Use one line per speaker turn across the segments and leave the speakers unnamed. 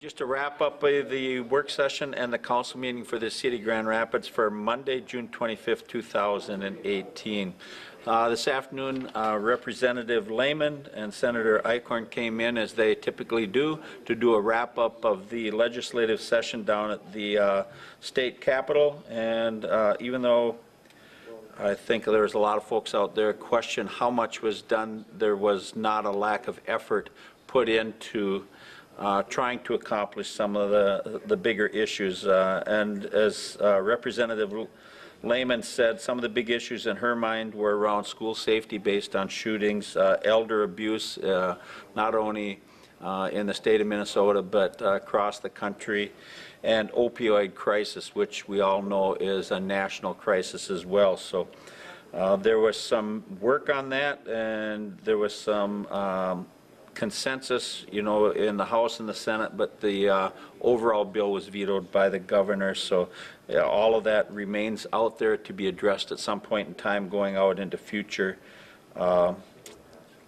Just to wrap up the work session and the council meeting for the City of Grand Rapids for Monday, June 25th, 2018. This afternoon, Representative Lehman and Senator Eichhorn came in, as they typically do, to do a wrap-up of the legislative session down at the state capitol. And even though I think there was a lot of folks out there question how much was done, there was not a lack of effort put into trying to accomplish some of the bigger issues. And as Representative Lehman said, some of the big issues in her mind were around school safety based on shootings, elder abuse, not only in the state of Minnesota, but across the country, and opioid crisis, which we all know is a national crisis as well. So there was some work on that, and there was some consensus, you know, in the House and the Senate, but the overall bill was vetoed by the governor. So all of that remains out there to be addressed at some point in time going out into future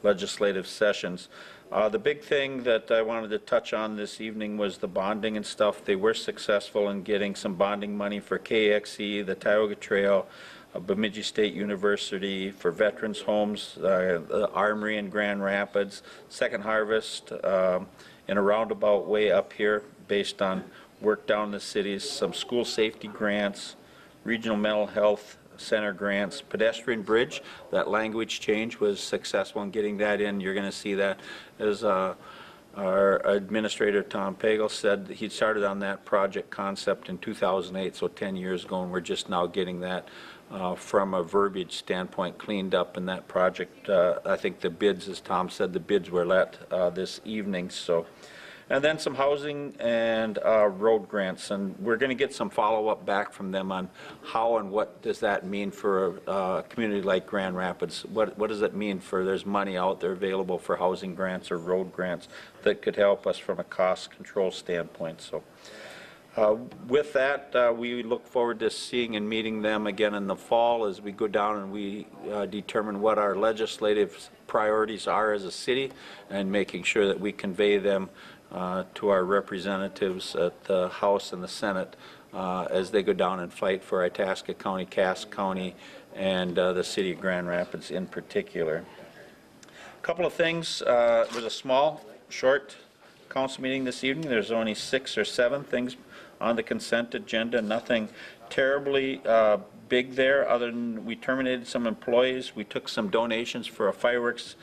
legislative sessions. The big thing that I wanted to touch on this evening was the bonding and stuff. They were successful in getting some bonding money for KXE, the Tioga Trail, Bemidji State University, for veterans homes, the Armory in Grand Rapids, Second Harvest in a roundabout way up here based on work down in the cities, some school safety grants, regional mental health center grants, pedestrian bridge. That language change was successful in getting that in. You're going to see that as our administrator Tom Pagel said he started on that project concept in 2008, so 10 years ago, and we're just now getting that from a verbiage standpoint cleaned up in that project. I think the bids, as Tom said, the bids were let this evening. So, and then some housing and road grants, and we're going to get some follow-up back from them on how and what does that mean for a community like Grand Rapids. What does it mean for there's money out there available for housing grants or road grants that could help us from a cost control standpoint. So with that, we look forward to seeing and meeting them again in the fall as we go down and we determine what our legislative priorities are as a city, and making sure that we convey them to our representatives at the House and the Senate as they go down and fight for Itasca County, Cass County, and the City of Grand Rapids in particular. A couple of things. It was a small, short council meeting this evening. There's only 6 or 7 things on the consent agenda, nothing terribly big there, other than we terminated some employees. We took some donations for a fireworks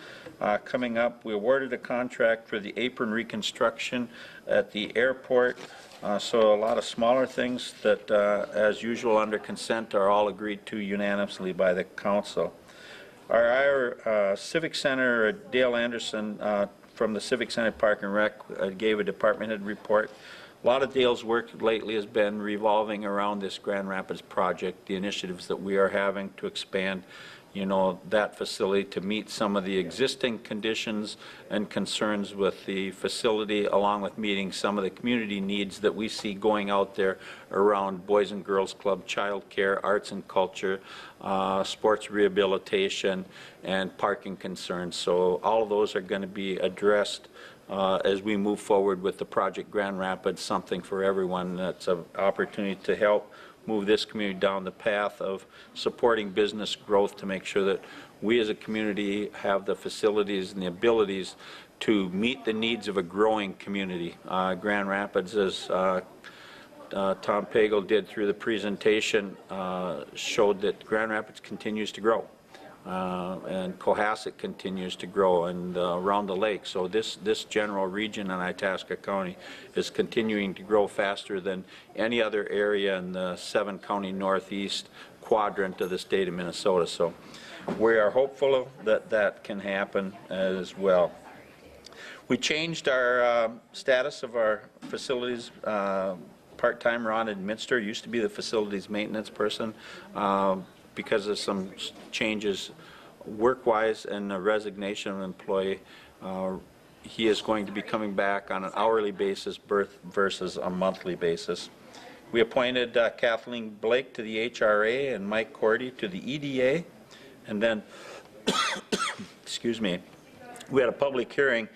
coming up. We awarded a contract for the apron reconstruction at the airport. So a lot of smaller things that, as usual under consent, are all agreed to unanimously by the council. Our Civic Center, Dale Anderson from the Civic Center Park and Rec gave a department head report. A lot of Dale's work lately has been revolving around this Grand Rapids project, the initiatives that we are having to expand, you know, that facility to meet some of the existing conditions and concerns with the facility, along with meeting some of the community needs that we see going out there around Boys and Girls Club, child care, arts and culture, sports rehabilitation, and parking concerns. So all of those are going to be addressed as we move forward with the Project Grand Rapids, something for everyone. That's an opportunity to help move this community down the path of supporting business growth, to make sure that we as a community have the facilities and the abilities to meet the needs of a growing community. Grand Rapids, as Tom Pagel did through the presentation, showed that Grand Rapids continues to grow. And Cohasset continues to grow, and around the lake. So this general region in Itasca County is continuing to grow faster than any other area in the 7-county northeast quadrant of the state of Minnesota. So we are hopeful that that can happen as well. We changed our status of our facilities. Part-time Ron Edminster used to be the facilities maintenance person. Because of some changes work-wise and a resignation of an employee, he is going to be coming back on an hourly basis versus a monthly basis. We appointed Kathleen Blake to the HRA and Mike Cordy to the EDA, and then excuse me, we had a public hearing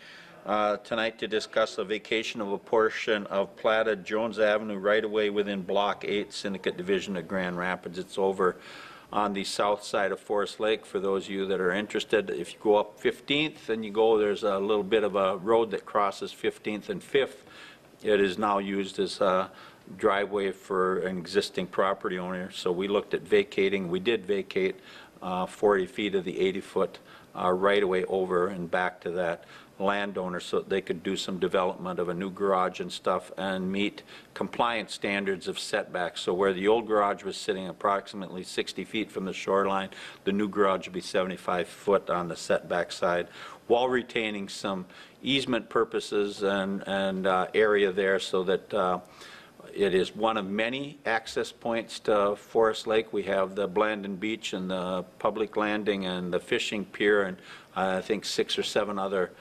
tonight to discuss the vacation of a portion of platted Jones Avenue right-of-way within Block 8 Syndicate Division of Grand Rapids. It's over on the south side of Forest Lake, for those of you that are interested. If you go up 15th and you go, there's a little bit of a road that crosses 15th and 5th. It is now used as a driveway for an existing property owner. So we looked at vacating. We did vacate 40 feet of the 80-foot right-of-way over and back to that landowner so that they could do some development of a new garage and stuff and meet compliance standards of setbacks. So where the old garage was sitting approximately 60 feet from the shoreline, the new garage would be 75 foot on the setback side, while retaining some easement purposes and area there, so that it is one of many access points to Forest Lake. We have the Blandon Beach and the public landing and the fishing pier, and I think 6 or 7 other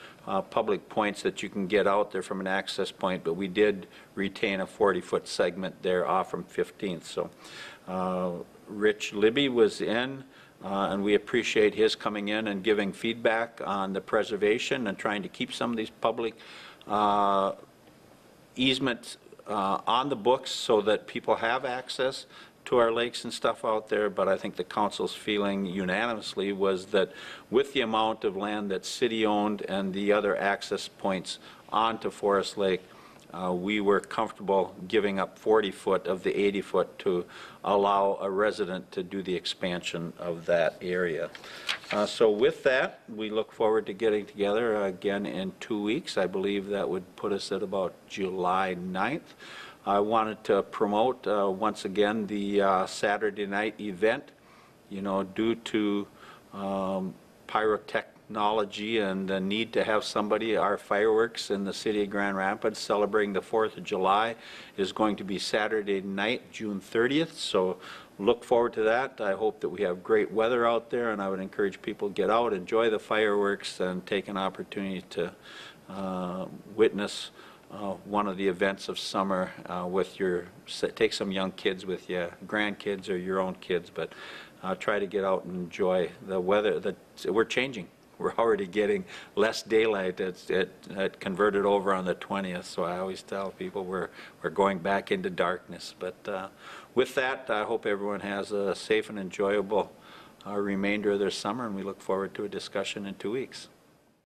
public points that you can get out there from an access point, but we did retain a 40-foot segment there off from 15th. So Rich Libby was in, and we appreciate his coming in and giving feedback on the preservation and trying to keep some of these public easements on the books so that people have access to our lakes and stuff out there. But I think the council's feeling unanimously was that with the amount of land that's city-owned and the other access points onto Forest Lake, we were comfortable giving up 40 foot of the 80 foot to allow a resident to do the expansion of that area. So with that, we look forward to getting together again in 2 weeks. I believe that would put us at about July 9th. I wanted to promote once again the Saturday night event. You know, due to pyrotechnology and the need to have somebody, our fireworks in the city of Grand Rapids celebrating the 4th of July is going to be Saturday night, June 30th. So look forward to that. I hope that we have great weather out there, and I would encourage people to get out, enjoy the fireworks, and take an opportunity to witness one of the events of summer with take some young kids with you, grandkids or your own kids, but try to get out and enjoy the weather. We're changing. We're already getting less daylight. It converted over on the 20th, so I always tell people we're going back into darkness. But with that, I hope everyone has a safe and enjoyable remainder of their summer, and we look forward to a discussion in 2 weeks.